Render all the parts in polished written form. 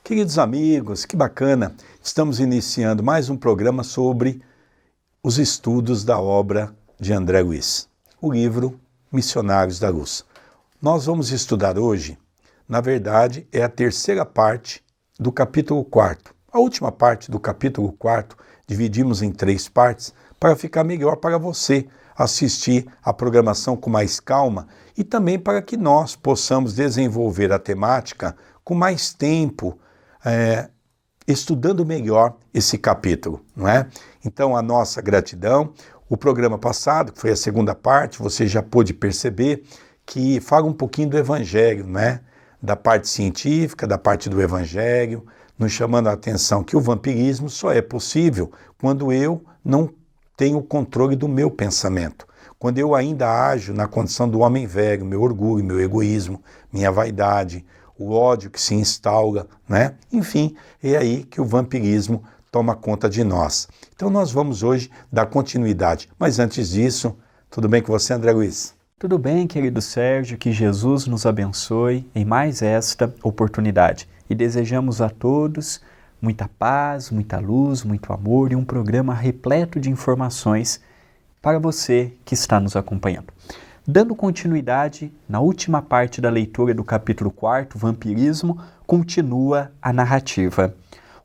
Queridos amigos, que bacana! Estamos iniciando mais um programa sobre os estudos da obra de André Luiz, o livro Missionários da Luz. Nós vamos estudar hoje, na verdade, é a terceira parte do capítulo 4. A última parte do capítulo 4 dividimos em 3 partes para ficar melhor para você assistir a programação com mais calma e também para que nós possamos desenvolver a temática com mais tempo, estudando melhor esse capítulo, não é? Então, a nossa gratidão. O programa passado, que foi a segunda parte, você já pôde perceber que fala um pouquinho do Evangelho, né? Da parte científica, da parte do Evangelho, nos chamando a atenção que o vampirismo só é possível quando eu não tenho o controle do meu pensamento, quando eu ainda ajo na condição do homem velho, meu orgulho, meu egoísmo, minha vaidade, o ódio que se instaura, né? Enfim, é aí que o vampirismo toma conta de nós. Então nós vamos hoje dar continuidade. Mas antes disso, tudo bem com você, André Luiz? Tudo bem, querido Sérgio, que Jesus nos abençoe em mais esta oportunidade. E desejamos a todos muita paz, muita luz, muito amor e um programa repleto de informações para você que está nos acompanhando. Dando continuidade, na última parte da leitura do capítulo 4, Vampirismo, continua a narrativa.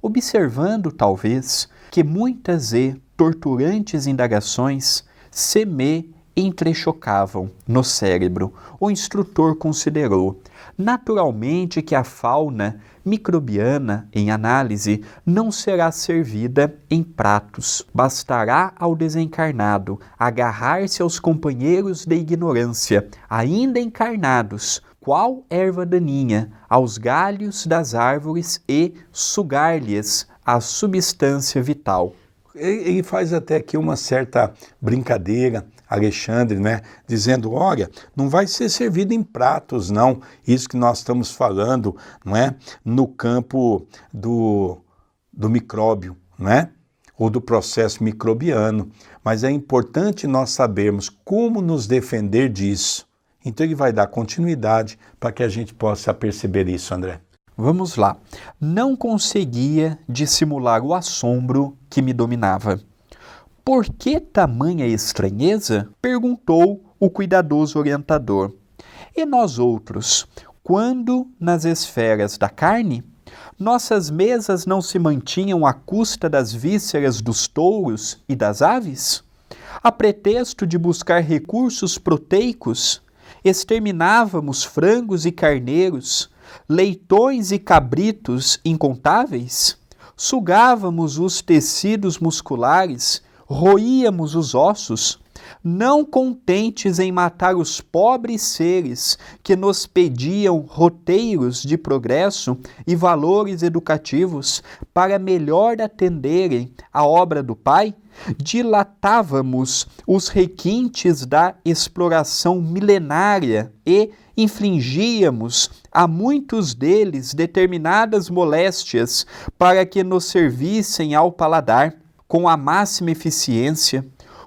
Observando, talvez, que muitas e torturantes indagações se me entrechocavam no cérebro, o instrutor considerou naturalmente que a fauna microbiana em análise não será servida em pratos. Bastará ao desencarnado agarrar-se aos companheiros de ignorância, ainda encarnados, qual erva daninha, aos galhos das árvores e sugar-lhes a substância vital. Ele faz até aqui uma certa brincadeira, Alexandre, né? Dizendo, olha, não vai ser servido em pratos, não. Isso que nós estamos falando, não é? No campo do micróbio, não é? Ou do processo microbiano. Mas é importante nós sabermos como nos defender disso. Então ele vai dar continuidade para que a gente possa perceber isso, André. Vamos lá. Não conseguia dissimular o assombro que me dominava. Por que tamanha estranheza? Perguntou o cuidadoso orientador. E nós outros, quando nas esferas da carne, nossas mesas não se mantinham à custa das vísceras dos touros e das aves? A pretexto de buscar recursos proteicos, exterminávamos frangos e carneiros, leitões e cabritos incontáveis? Sugávamos os tecidos musculares, roíamos os ossos, não contentes em matar os pobres seres que nos pediam roteiros de progresso e valores educativos para melhor atenderem à obra do Pai, dilatávamos os requintes da exploração milenária e infligíamos a muitos deles determinadas moléstias para que nos servissem ao paladar com a máxima eficiência.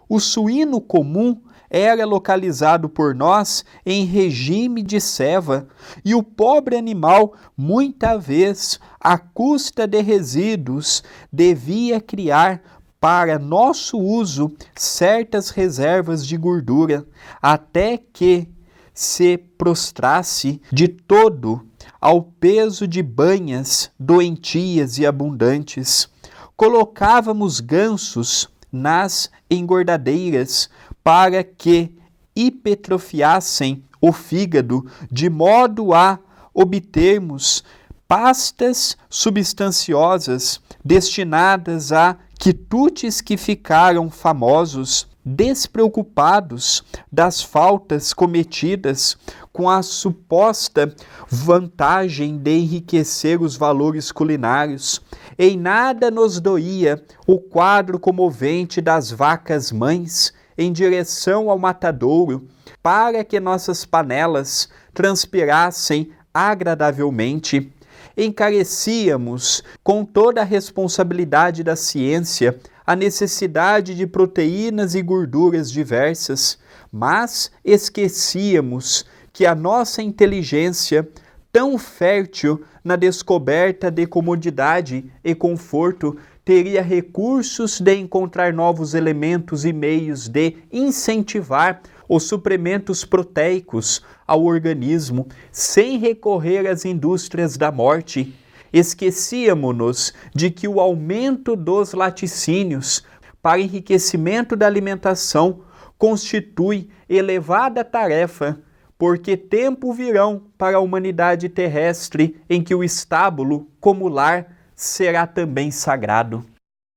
O suíno comum era localizado por nós em regime de ceva, e o pobre animal, muita vez, à custa de resíduos, devia criar para nosso uso certas reservas de gordura, até que se prostrasse de todo ao peso de banhas doentias e abundantes. Colocávamos gansos nas engordadeiras para que hipertrofiassem o fígado, de modo a obtermos pastas substanciosas destinadas a quitutes que ficaram famosos, despreocupados das faltas cometidas com a suposta vantagem de enriquecer os valores culinários. Em nada nos doía o quadro comovente das vacas mães em direção ao matadouro, para que nossas panelas transpirassem agradavelmente. Encarecíamos, com toda a responsabilidade da ciência, a necessidade de proteínas e gorduras diversas, mas esquecíamos que a nossa inteligência, tão fértil na descoberta de comodidade e conforto, teria recursos de encontrar novos elementos e meios de incentivar os suprimentos proteicos ao organismo, sem recorrer às indústrias da morte. Esquecíamos-nos de que o aumento dos laticínios para enriquecimento da alimentação constitui elevada tarefa, porque tempo virão para a humanidade terrestre em que o estábulo, como lar, será também sagrado.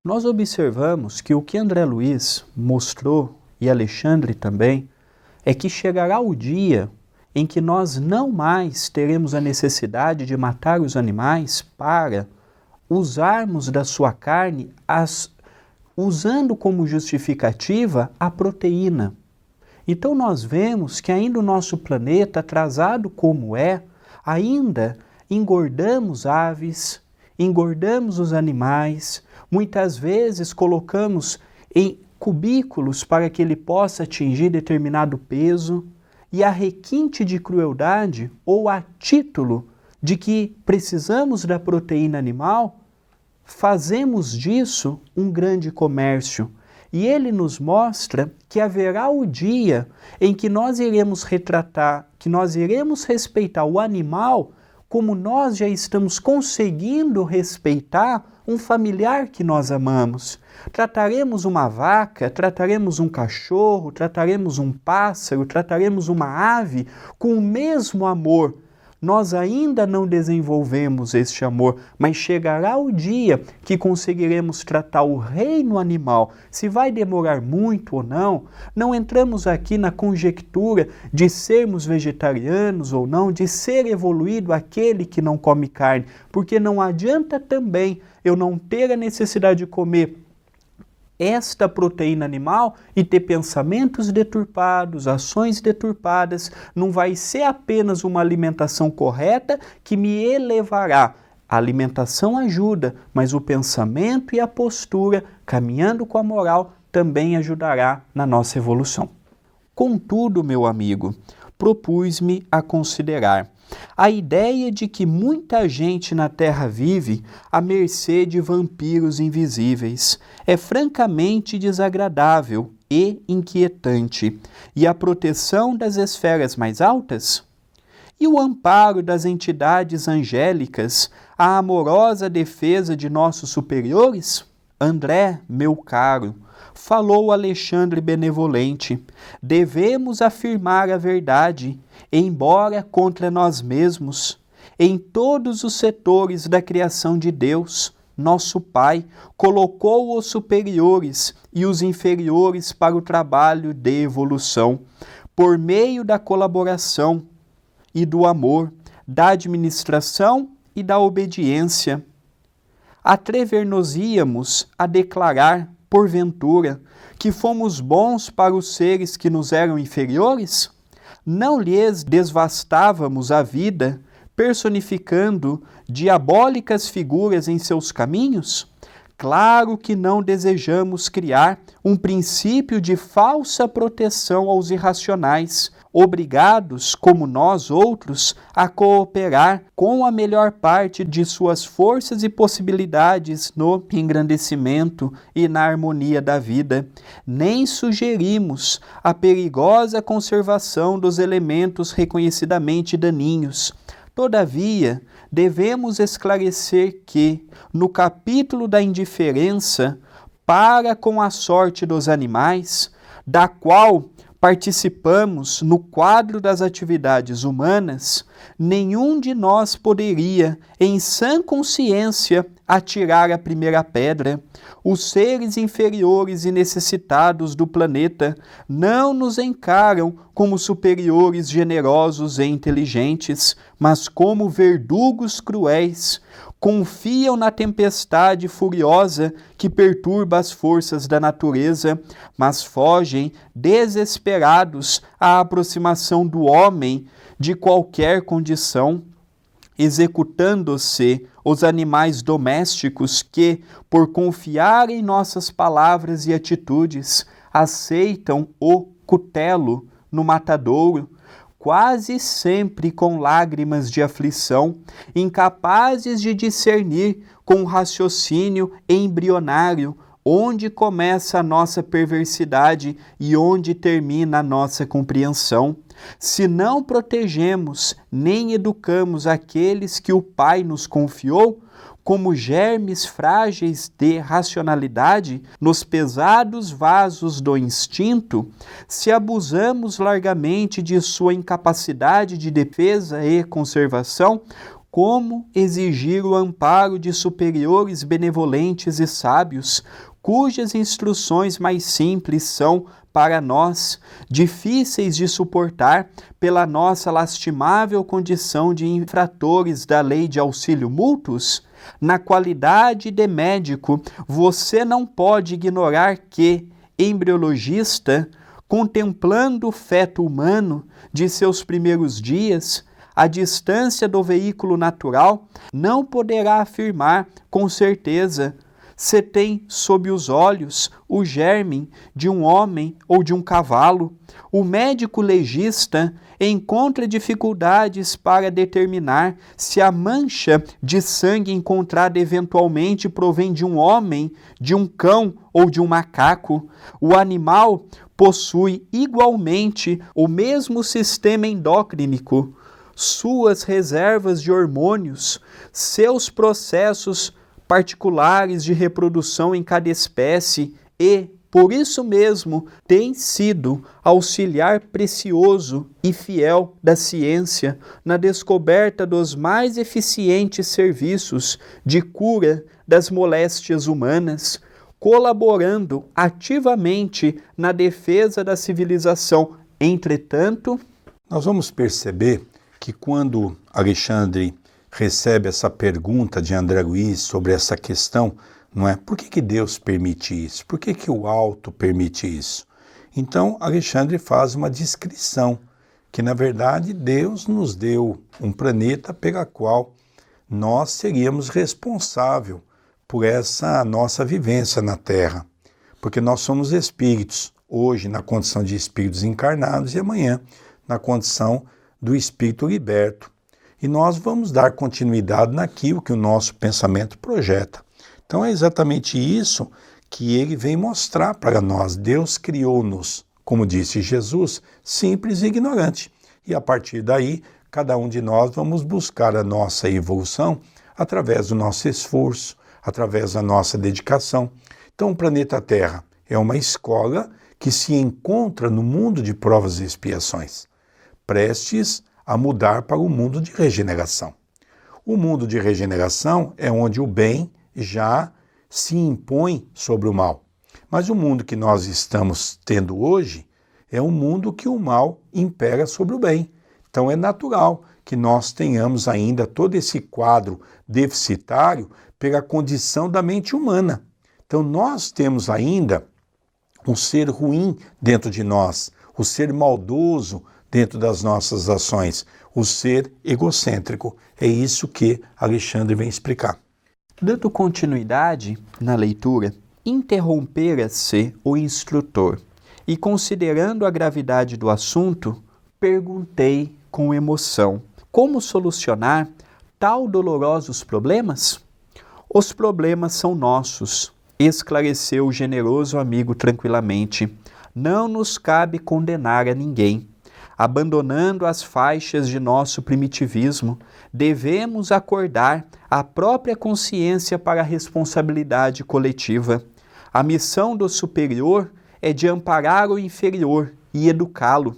Nós observamos que o que André Luiz mostrou, e Alexandre também, é que chegará o dia em que nós não mais teremos a necessidade de matar os animais para usarmos da sua carne, usando como justificativa a proteína. Então nós vemos que ainda o nosso planeta, atrasado como é, ainda engordamos aves, engordamos os animais, muitas vezes colocamos em cubículos para que ele possa atingir determinado peso, e a requinte de crueldade, ou a título de que precisamos da proteína animal, fazemos disso um grande comércio. E ele nos mostra que haverá o dia em que nós iremos retratar, que nós iremos respeitar o animal como nós já estamos conseguindo respeitar um familiar que nós amamos. Trataremos uma vaca, trataremos um cachorro, trataremos um pássaro, trataremos uma ave com o mesmo amor. Nós ainda não desenvolvemos este amor, mas chegará o dia que conseguiremos tratar o reino animal. Se vai demorar muito ou não, não entramos aqui na conjectura de sermos vegetarianos ou não, de ser evoluído aquele que não come carne, porque não adianta também eu não ter a necessidade de comer esta proteína animal e ter pensamentos deturpados, ações deturpadas. Não vai ser apenas uma alimentação correta que me elevará. A alimentação ajuda, mas o pensamento e a postura, caminhando com a moral, também ajudará na nossa evolução. Contudo, meu amigo, propus-me a considerar a ideia de que muita gente na Terra vive à mercê de vampiros invisíveis é francamente desagradável e inquietante. E a proteção das esferas mais altas? E o amparo das entidades angélicas, a amorosa defesa de nossos superiores? André, meu caro, falou Alexandre benevolente, devemos afirmar a verdade, embora contra nós mesmos. Em todos os setores da criação de Deus, nosso Pai colocou os superiores e os inferiores para o trabalho de evolução, por meio da colaboração e do amor, da administração e da obediência. Atrever-nos-íamos a declarar, porventura, que fomos bons para os seres que nos eram inferiores? Não lhes desvastávamos a vida, personificando diabólicas figuras em seus caminhos? Claro que não desejamos criar um princípio de falsa proteção aos irracionais, obrigados, como nós outros, a cooperar com a melhor parte de suas forças e possibilidades no engrandecimento e na harmonia da vida. Nem sugerimos a perigosa conservação dos elementos reconhecidamente daninhos. Todavia, devemos esclarecer que, no capítulo da indiferença para com a sorte dos animais, da qual participamos no quadro das atividades humanas, nenhum de nós poderia, em sã consciência, atirar a primeira pedra. Os seres inferiores e necessitados do planeta não nos encaram como superiores generosos e inteligentes, mas como verdugos cruéis. Confiam na tempestade furiosa que perturba as forças da natureza, mas fogem desesperados à aproximação do homem de qualquer condição, executando-se os animais domésticos que, por confiar em nossas palavras e atitudes, aceitam o cutelo no matadouro, quase sempre com lágrimas de aflição, incapazes de discernir com o raciocínio embrionário onde começa a nossa perversidade e onde termina a nossa compreensão. Se não protegemos nem educamos aqueles que o Pai nos confiou, como germes frágeis de racionalidade nos pesados vasos do instinto, se abusamos largamente de sua incapacidade de defesa e conservação, como exigir o amparo de superiores benevolentes e sábios, cujas instruções mais simples são, para nós, difíceis de suportar pela nossa lastimável condição de infratores da lei de auxílio mútuos? Na qualidade de médico, você não pode ignorar que, embriologista, contemplando o feto humano de seus primeiros dias, à distância do veículo natural, não poderá afirmar com certeza se tem sob os olhos o germe de um homem ou de um cavalo. O médico legista encontra dificuldades para determinar se a mancha de sangue encontrada eventualmente provém de um homem, de um cão ou de um macaco. O animal possui igualmente o mesmo sistema endócrinico, suas reservas de hormônios, seus processos particulares de reprodução em cada espécie e, por isso mesmo, tem sido auxiliar precioso e fiel da ciência na descoberta dos mais eficientes serviços de cura das moléstias humanas, colaborando ativamente na defesa da civilização. Entretanto, nós vamos perceber que quando Alexandre recebe essa pergunta de André Luiz sobre essa questão, não é? Por que Deus permite isso? Por que o alto permite isso? Então, Alexandre faz uma descrição, que na verdade Deus nos deu um planeta pela qual nós seríamos responsáveis por essa nossa vivência na Terra. Porque nós somos espíritos, hoje na condição de espíritos encarnados e amanhã na condição do espírito liberto. E nós vamos dar continuidade naquilo que o nosso pensamento projeta. Então é exatamente isso que ele vem mostrar para nós. Deus criou-nos, como disse Jesus, simples e ignorante. E a partir daí, cada um de nós vamos buscar a nossa evolução através do nosso esforço, através da nossa dedicação. Então o planeta Terra é uma escola que se encontra no mundo de provas e expiações, prestes a mudar para o mundo de regeneração. O mundo de regeneração é onde o bem já se impõe sobre o mal. Mas o mundo que nós estamos tendo hoje é um mundo que o mal impera sobre o bem. Então é natural que nós tenhamos ainda todo esse quadro deficitário pela condição da mente humana. Então nós temos ainda um ser ruim dentro de nós, o ser maldoso dentro das nossas ações, o ser egocêntrico. É isso que Alexandre vem explicar. Dando continuidade na leitura, interrompera-se o instrutor e, considerando a gravidade do assunto, perguntei com emoção: como solucionar tal dolorosos problemas? Os problemas são nossos, esclareceu o generoso amigo tranquilamente. Não nos cabe condenar a ninguém. Abandonando as faixas de nosso primitivismo, devemos acordar a própria consciência para a responsabilidade coletiva. A missão do superior é de amparar o inferior e educá-lo.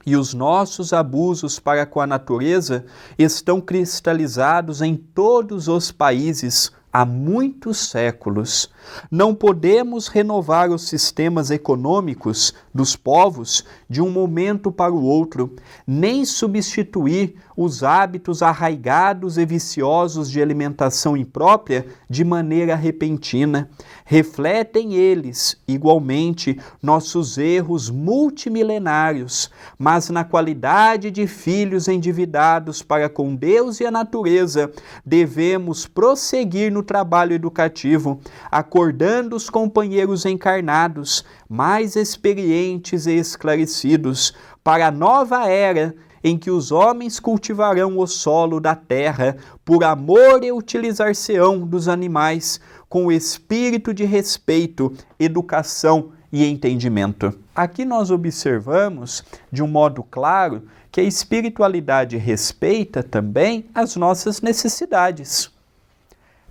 E os nossos abusos para com a natureza estão cristalizados em todos os países há muitos séculos. Não podemos renovar os sistemas econômicos dos povos de um momento para o outro, nem substituir os hábitos arraigados e viciosos de alimentação imprópria de maneira repentina. Refletem eles, igualmente, nossos erros multimilenários, mas na qualidade de filhos endividados para com Deus e a natureza, devemos prosseguir no trabalho educativo, acordando os companheiros encarnados, mais experientes e esclarecidos, para a nova era em que os homens cultivarão o solo da terra, por amor e utilizar-se-ão dos animais, com espírito de respeito, educação e entendimento. Aqui nós observamos, de um modo claro, que a espiritualidade respeita também as nossas necessidades.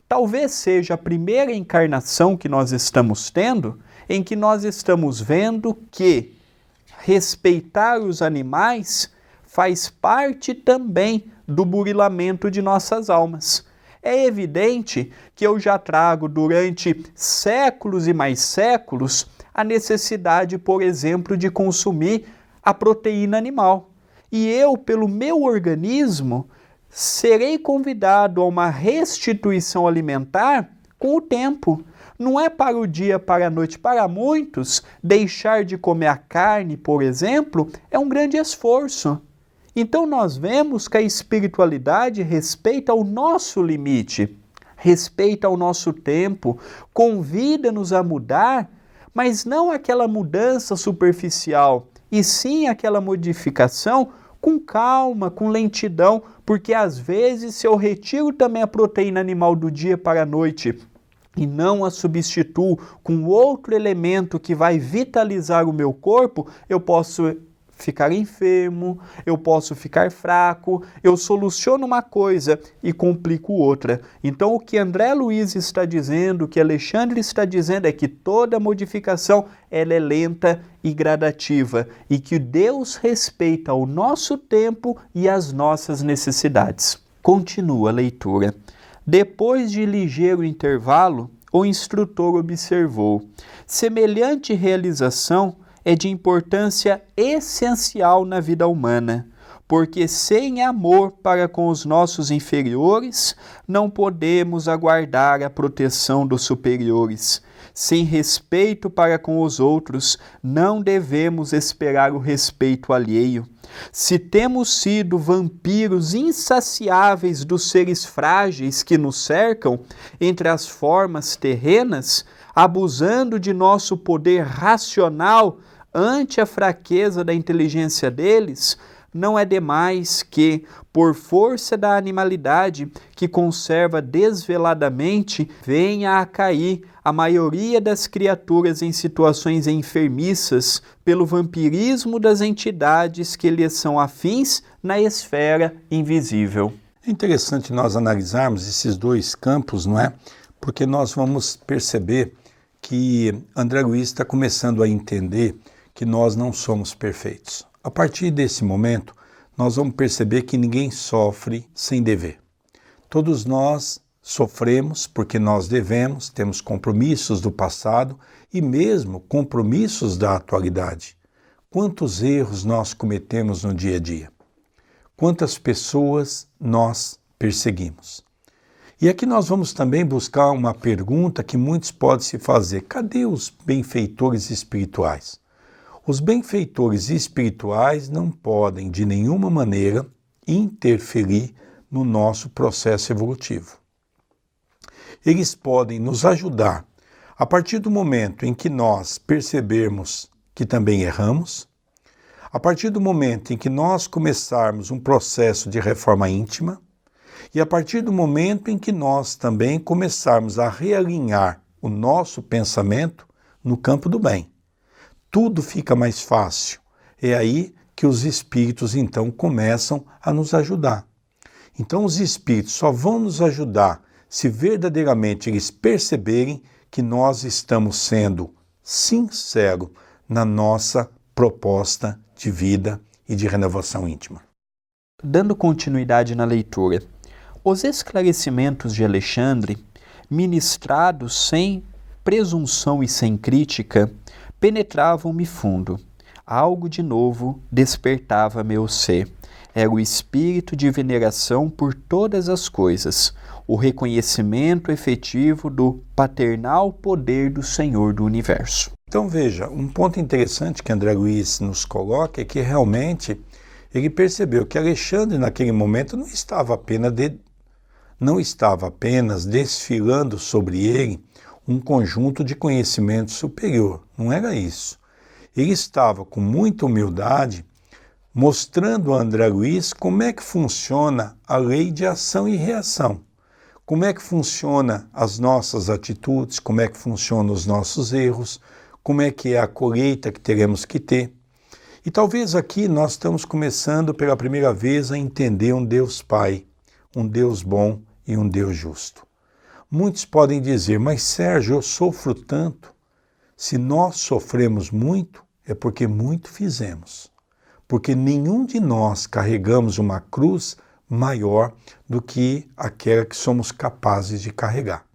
Talvez seja a primeira encarnação que nós estamos tendo, em que nós estamos vendo que respeitar os animais faz parte também do burilamento de nossas almas. É evidente que eu já trago durante séculos e mais séculos a necessidade, por exemplo, de consumir a proteína animal. E eu, pelo meu organismo, serei convidado a uma restituição alimentar com o tempo. Não é para o dia, para a noite. Para muitos, deixar de comer a carne, por exemplo, é um grande esforço. Então nós vemos que a espiritualidade respeita o nosso limite, respeita o nosso tempo, convida-nos a mudar, mas não aquela mudança superficial, e sim aquela modificação com calma, com lentidão, porque às vezes se eu retiro também a proteína animal do dia para a noite e não a substituo com outro elemento que vai vitalizar o meu corpo, eu posso ficar enfermo, eu posso ficar fraco, eu soluciono uma coisa e complico outra. Então o que André Luiz está dizendo, o que Alexandre está dizendo é que toda modificação ela é lenta e gradativa e que Deus respeita o nosso tempo e as nossas necessidades. Continua a leitura. Depois de ligeiro intervalo, o instrutor observou: semelhante realização é de importância essencial na vida humana, porque sem amor para com os nossos inferiores, não podemos aguardar a proteção dos superiores. Sem respeito para com os outros, não devemos esperar o respeito alheio. Se temos sido vampiros insaciáveis dos seres frágeis que nos cercam entre as formas terrenas, abusando de nosso poder racional ante a fraqueza da inteligência deles, não é demais que, por força da animalidade que conserva desveladamente, venha a cair a maioria das criaturas em situações enfermiças pelo vampirismo das entidades que lhes são afins na esfera invisível. É interessante nós analisarmos esses dois campos, não é? Porque nós vamos perceber que André Luiz está começando a entender que nós não somos perfeitos. A partir desse momento, nós vamos perceber que ninguém sofre sem dever. Todos nós sofremos porque nós devemos, temos compromissos do passado e mesmo compromissos da atualidade. Quantos erros nós cometemos no dia a dia? Quantas pessoas nós perseguimos? E aqui nós vamos também buscar uma pergunta que muitos podem se fazer: cadê os benfeitores espirituais? Os benfeitores espirituais não podem, de nenhuma maneira, interferir no nosso processo evolutivo. Eles podem nos ajudar a partir do momento em que nós percebermos que também erramos, a partir do momento em que nós começarmos um processo de reforma íntima e a partir do momento em que nós também começarmos a realinhar o nosso pensamento no campo do bem. Tudo fica mais fácil. É aí que os espíritos então começam a nos ajudar. Então os espíritos só vão nos ajudar se verdadeiramente eles perceberem que nós estamos sendo sinceros na nossa proposta de vida e de renovação íntima. Dando continuidade na leitura, os esclarecimentos de Alexandre, ministrados sem presunção e sem crítica, penetravam-me fundo. Algo de novo despertava meu ser. Era o espírito de veneração por todas as coisas, o reconhecimento efetivo do paternal poder do Senhor do Universo. Então veja, um ponto interessante que André Luiz nos coloca é que realmente ele percebeu que Alexandre naquele momento não estava apenas desfilando sobre ele um conjunto de conhecimento superior, não era isso. Ele estava com muita humildade mostrando a André Luiz como é que funciona a lei de ação e reação. Como é que funciona as nossas atitudes, como é que funcionam os nossos erros, como é que é a colheita que teremos que ter. E talvez aqui nós estamos começando pela primeira vez a entender um Deus Pai, um Deus bom e um Deus justo. Muitos podem dizer, mas Sérgio, eu sofro tanto. Se nós sofremos muito, é porque muito fizemos. Porque nenhum de nós carregamos uma cruz maior do que aquela que somos capazes de carregar.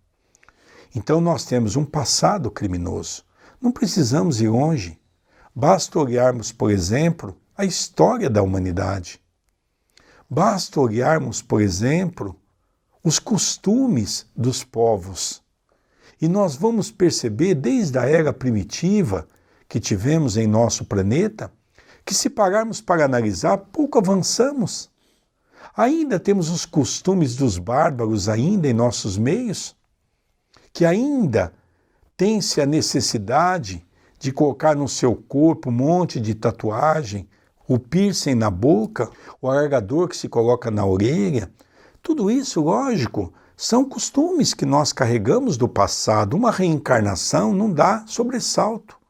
Então nós temos um passado criminoso. Não precisamos ir longe. Basta olharmos, por exemplo, a história da humanidade. Basta olharmos, por exemplo, os costumes dos povos. E nós vamos perceber, desde a era primitiva que tivemos em nosso planeta, que se pararmos para analisar, pouco avançamos. Ainda temos os costumes dos bárbaros ainda em nossos meios, que ainda tem-se a necessidade de colocar no seu corpo um monte de tatuagem, o piercing na boca, o alargador que se coloca na orelha. Tudo isso, lógico, são costumes que nós carregamos do passado. Uma reencarnação não dá sobressalto.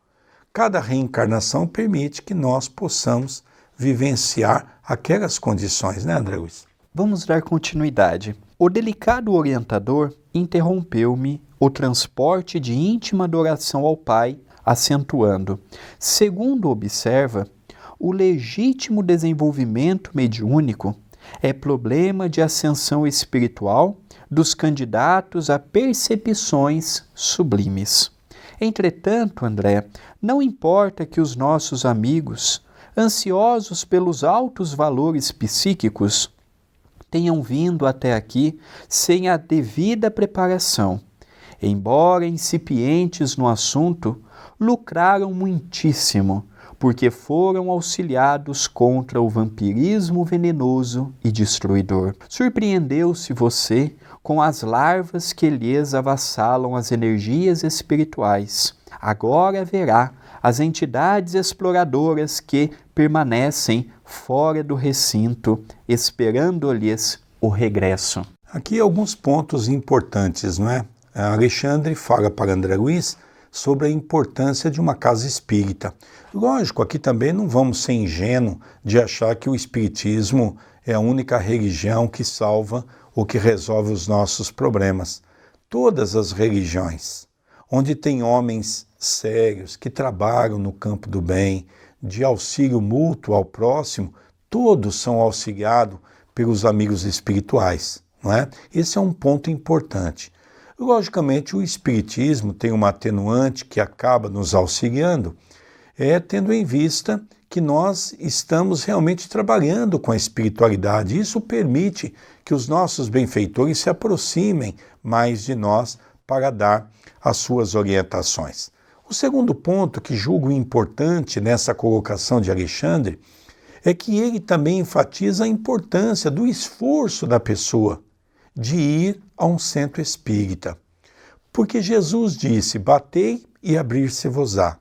Cada reencarnação permite que nós possamos vivenciar aquelas condições, né, André Luiz? Vamos dar continuidade. O delicado orientador interrompeu-me o transporte de íntima adoração ao Pai, acentuando: segundo observa, o legítimo desenvolvimento mediúnico é problema de ascensão espiritual dos candidatos a percepções sublimes. Entretanto, André, não importa que os nossos amigos, ansiosos pelos altos valores psíquicos, tenham vindo até aqui sem a devida preparação. Embora incipientes no assunto, lucraram muitíssimo, porque foram auxiliados contra o vampirismo venenoso e destruidor. Surpreendeu-se você com as larvas que lhes avassalam as energias espirituais. Agora verá as entidades exploradoras que permanecem fora do recinto, esperando-lhes o regresso. Aqui alguns pontos importantes, não é? Alexandre fala para André Luiz sobre a importância de uma casa espírita. Lógico, aqui também não vamos ser ingênuos de achar que o espiritismo é a única religião que salva ou que resolve os nossos problemas. Todas as religiões, onde tem homens sérios que trabalham no campo do bem, de auxílio mútuo ao próximo, todos são auxiliados pelos amigos espirituais, não é? Esse é um ponto importante. Logicamente, o espiritismo tem uma atenuante que acaba nos auxiliando, tendo em vista que nós estamos realmente trabalhando com a espiritualidade. Isso permite que os nossos benfeitores se aproximem mais de nós para dar as suas orientações. O segundo ponto que julgo importante nessa colocação de Alexandre é que ele também enfatiza a importância do esforço da pessoa de ir a um centro espírita. Porque Jesus disse, batei e abrir-se-vos-á,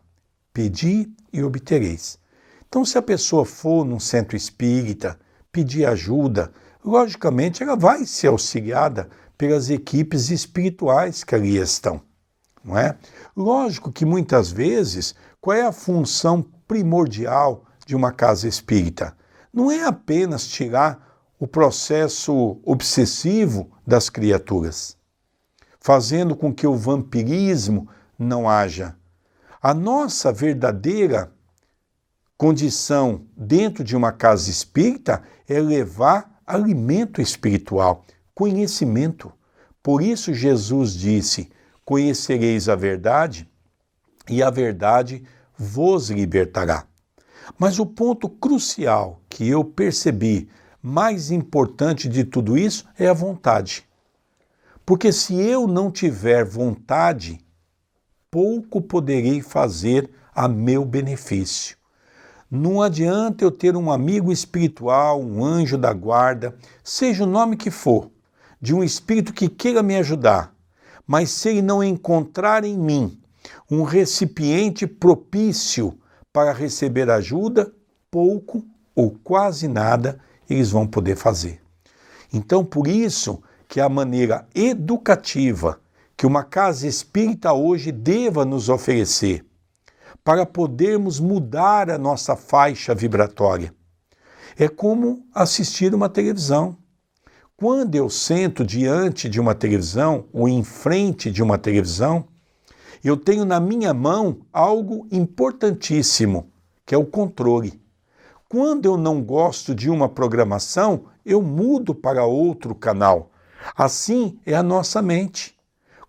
pedi e obtereis. Então, se a pessoa for num centro espírita, pedir ajuda, logicamente ela vai ser auxiliada pelas equipes espirituais que ali estão, não é? Lógico que muitas vezes, qual é a função primordial de uma casa espírita? Não é apenas tirar o processo obsessivo das criaturas, fazendo com que o vampirismo não haja. A nossa verdadeira condição dentro de uma casa espírita é levar alimento espiritual, conhecimento. Por isso Jesus disse, conhecereis a verdade e a verdade vos libertará. Mas o ponto crucial que eu percebi, mais importante de tudo isso, é a vontade. Porque se eu não tiver vontade, pouco poderei fazer a meu benefício. Não adianta eu ter um amigo espiritual, um anjo da guarda, seja o nome que for, de um espírito que queira me ajudar, mas se ele não encontrar em mim um recipiente propício para receber ajuda, pouco ou quase nada eles vão poder fazer. Então, por isso que a maneira educativa que uma casa espírita hoje deva nos oferecer, para podermos mudar a nossa faixa vibratória, é como assistir uma televisão. Quando eu sento diante de uma televisão ou em frente de uma televisão, eu tenho na minha mão algo importantíssimo, que é o controle. Quando eu não gosto de uma programação, eu mudo para outro canal. Assim é a nossa mente.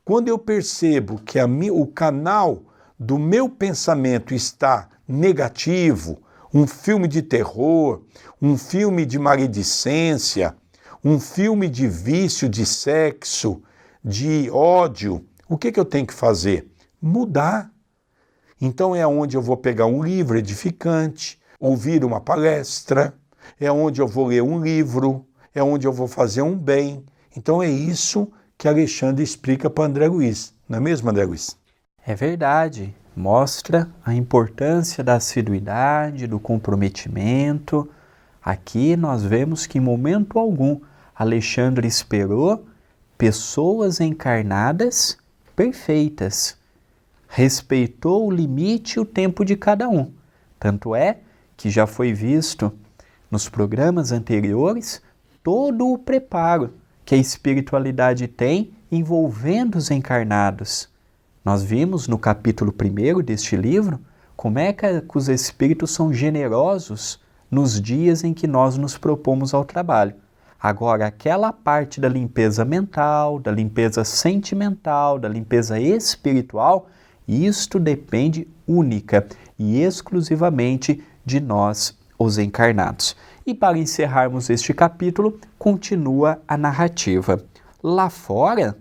Quando eu percebo que o canal do meu pensamento está negativo, um filme de terror, um filme de maledicência, um filme de vício, de sexo, de ódio, o que eu tenho que fazer? Mudar. Então é onde eu vou pegar um livro edificante, ouvir uma palestra, é onde eu vou ler um livro, é onde eu vou fazer um bem. Então é isso que Alexandre explica para André Luiz. Não é mesmo, André Luiz? É verdade. Mostra a importância da assiduidade, do comprometimento. Aqui nós vemos que em momento algum Alexandre esperou pessoas encarnadas perfeitas. Respeitou o limite e o tempo de cada um. Tanto é que já foi visto nos programas anteriores todo o preparo que a espiritualidade tem envolvendo os encarnados. Nós vimos no capítulo 1 deste livro como é que os espíritos são generosos nos dias em que nós nos propomos ao trabalho. Agora, aquela parte da limpeza mental, da limpeza sentimental, da limpeza espiritual, isto depende única e exclusivamente de nós, os encarnados. E para encerrarmos este capítulo, continua a narrativa. Lá fora,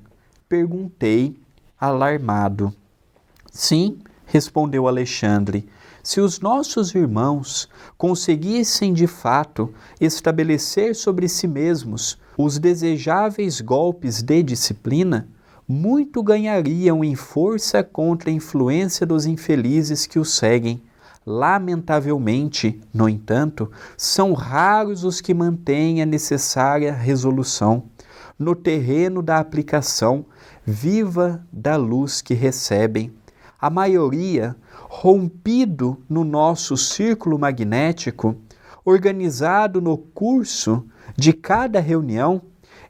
perguntei alarmado. Sim, respondeu Alexandre, se os nossos irmãos conseguissem de fato estabelecer sobre si mesmos os desejáveis golpes de disciplina, muito ganhariam em força contra a influência dos infelizes que os seguem. Lamentavelmente, no entanto, são raros os que mantêm a necessária resolução. No terreno da aplicação viva da luz que recebem, a maioria, rompido no nosso círculo magnético, organizado no curso de cada reunião,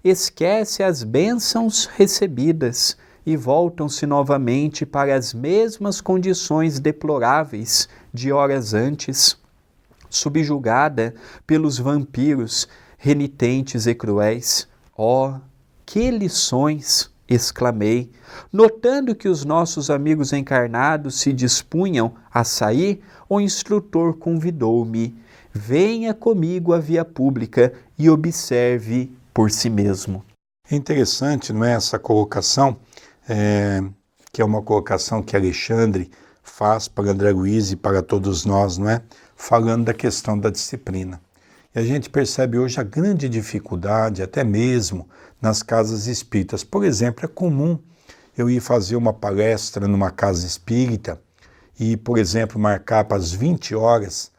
esquece as bênçãos recebidas e voltam-se novamente para as mesmas condições deploráveis de horas antes, subjugada pelos vampiros renitentes e cruéis. Oh, que lições! Exclamei, notando que os nossos amigos encarnados se dispunham a sair, o instrutor convidou-me. Venha comigo à via pública e observe por si mesmo. É interessante, não é, essa colocação, que é uma colocação que Alexandre faz para André Luiz e para todos nós, não é? Falando da questão da disciplina. E a gente percebe hoje a grande dificuldade, até mesmo nas casas espíritas. Por exemplo, é comum eu ir fazer uma palestra numa casa espírita e, por exemplo, marcar para as 20 horas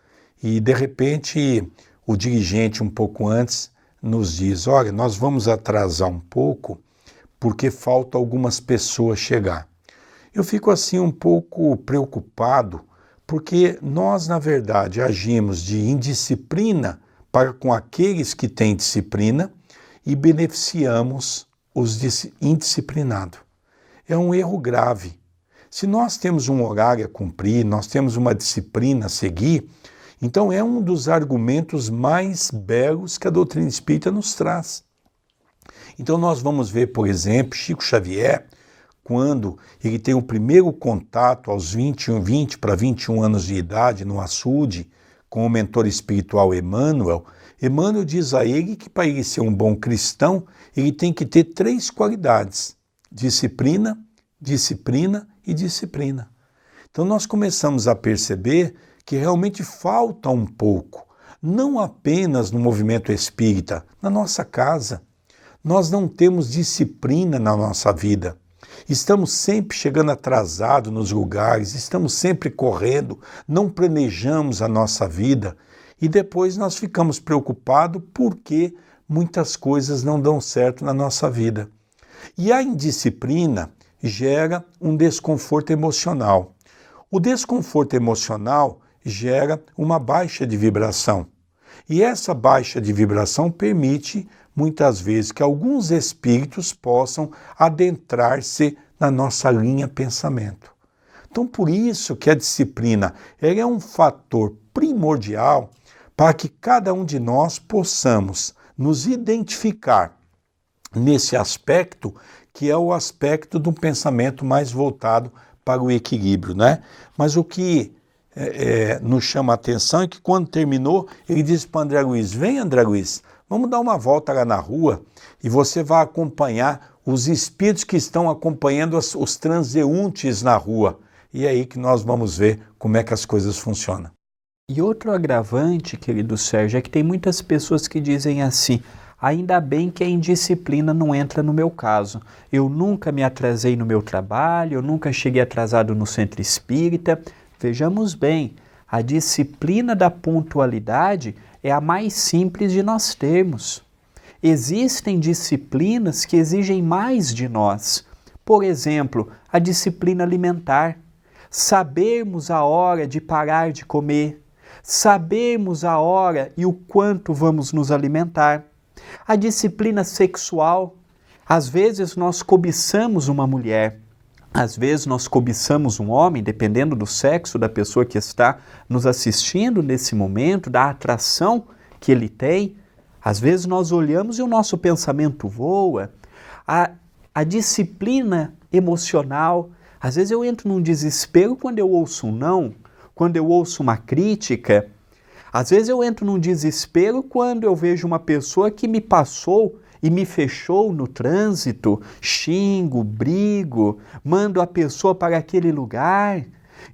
e, de repente, o dirigente, um pouco antes, nos diz, olha, nós vamos atrasar um pouco porque falta algumas pessoas chegar. Eu fico assim um pouco preocupado porque nós, na verdade, agimos de indisciplina para com aqueles que têm disciplina e beneficiamos os indisciplinados. É um erro grave. Se nós temos um horário a cumprir, nós temos uma disciplina a seguir, então é um dos argumentos mais belos que a doutrina espírita nos traz. Então nós vamos ver, por exemplo, Chico Xavier, quando ele tem o primeiro contato aos 20 para 21 anos de idade no açude, com o mentor espiritual Emmanuel, Emmanuel diz a ele que para ele ser um bom cristão, ele tem que ter 3 qualidades: disciplina, disciplina e disciplina. Então nós começamos a perceber que realmente falta um pouco, não apenas no movimento espírita, na nossa casa. Nós não temos disciplina na nossa vida. Estamos sempre chegando atrasados nos lugares, estamos sempre correndo, não planejamos a nossa vida e depois nós ficamos preocupados porque muitas coisas não dão certo na nossa vida. E a indisciplina gera um desconforto emocional. O desconforto emocional gera uma baixa de vibração. E essa baixa de vibração permite, muitas vezes, que alguns espíritos possam adentrar-se na nossa linha pensamento. Então, por isso que a disciplina é um fator primordial para que cada um de nós possamos nos identificar nesse aspecto, que é o aspecto de um pensamento mais voltado para o equilíbrio, né? Mas o que nos chama a atenção é que quando terminou, ele disse para André Luiz: vem, André Luiz, vamos dar uma volta lá na rua e você vai acompanhar os espíritos que estão acompanhando os transeuntes na rua. E é aí que nós vamos ver como é que as coisas funcionam. E outro agravante, querido Sérgio, é que tem muitas pessoas que dizem assim: ainda bem que a indisciplina não entra no meu caso. Eu nunca me atrasei no meu trabalho, eu nunca cheguei atrasado no centro espírita. Vejamos bem, a disciplina da pontualidade é a mais simples de nós termos. Existem disciplinas que exigem mais de nós. Por exemplo, a disciplina alimentar. Sabermos a hora de parar de comer, sabermos a hora e o quanto vamos nos alimentar. A disciplina sexual. Às vezes nós cobiçamos uma mulher, às vezes nós cobiçamos um homem, dependendo do sexo da pessoa que está nos assistindo nesse momento, da atração que ele tem. Às vezes nós olhamos e o nosso pensamento voa. A disciplina emocional. Às vezes eu entro num desespero quando eu ouço um não, quando eu ouço uma crítica. Às vezes eu entro num desespero quando eu vejo uma pessoa que me passou e me fechou no trânsito, xingo, brigo, mando a pessoa para aquele lugar.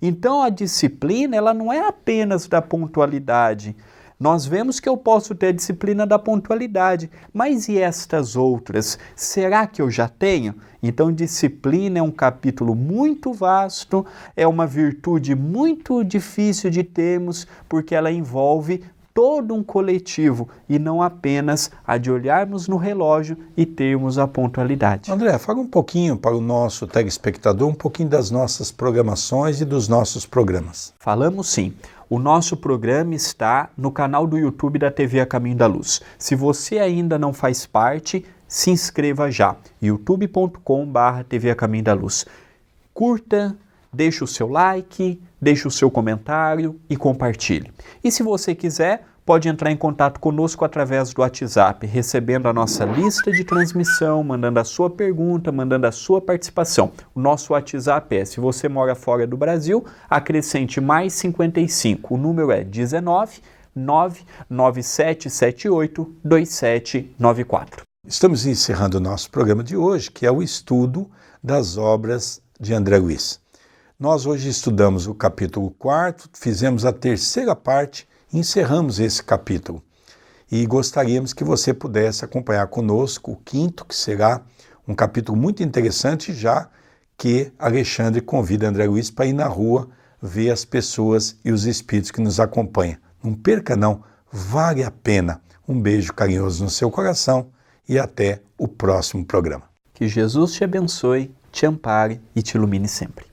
Então a disciplina, ela não é apenas da pontualidade. Nós vemos que eu posso ter a disciplina da pontualidade, mas e estas outras? Será que eu já tenho? Então, disciplina é um capítulo muito vasto, é uma virtude muito difícil de termos, porque ela envolve todo um coletivo e não apenas a de olharmos no relógio e termos a pontualidade. André, fala um pouquinho para o nosso telespectador, um pouquinho das nossas programações e dos nossos programas. Falamos sim. O nosso programa está no canal do YouTube da TV A Caminho da Luz. Se você ainda não faz parte, se inscreva já. youtube.com/TV A Caminho da Luz. Curta, deixe o seu like, deixe o seu comentário e compartilhe. E se você quiser, pode entrar em contato conosco através do WhatsApp, recebendo a nossa lista de transmissão, mandando a sua pergunta, mandando a sua participação. O nosso WhatsApp é, se você mora fora do Brasil, acrescente mais 55. O número é 19 99778 2794. Estamos encerrando o nosso programa de hoje, que é o estudo das obras de André Luiz. Nós hoje estudamos o capítulo 4, fizemos a terceira parte, encerramos esse capítulo e gostaríamos que você pudesse acompanhar conosco o quinto, que será um capítulo muito interessante, já que Alexandre convida André Luiz para ir na rua ver as pessoas e os espíritos que nos acompanham. Não perca não, vale a pena. Um beijo carinhoso no seu coração e até o próximo programa. Que Jesus te abençoe, te ampare e te ilumine sempre.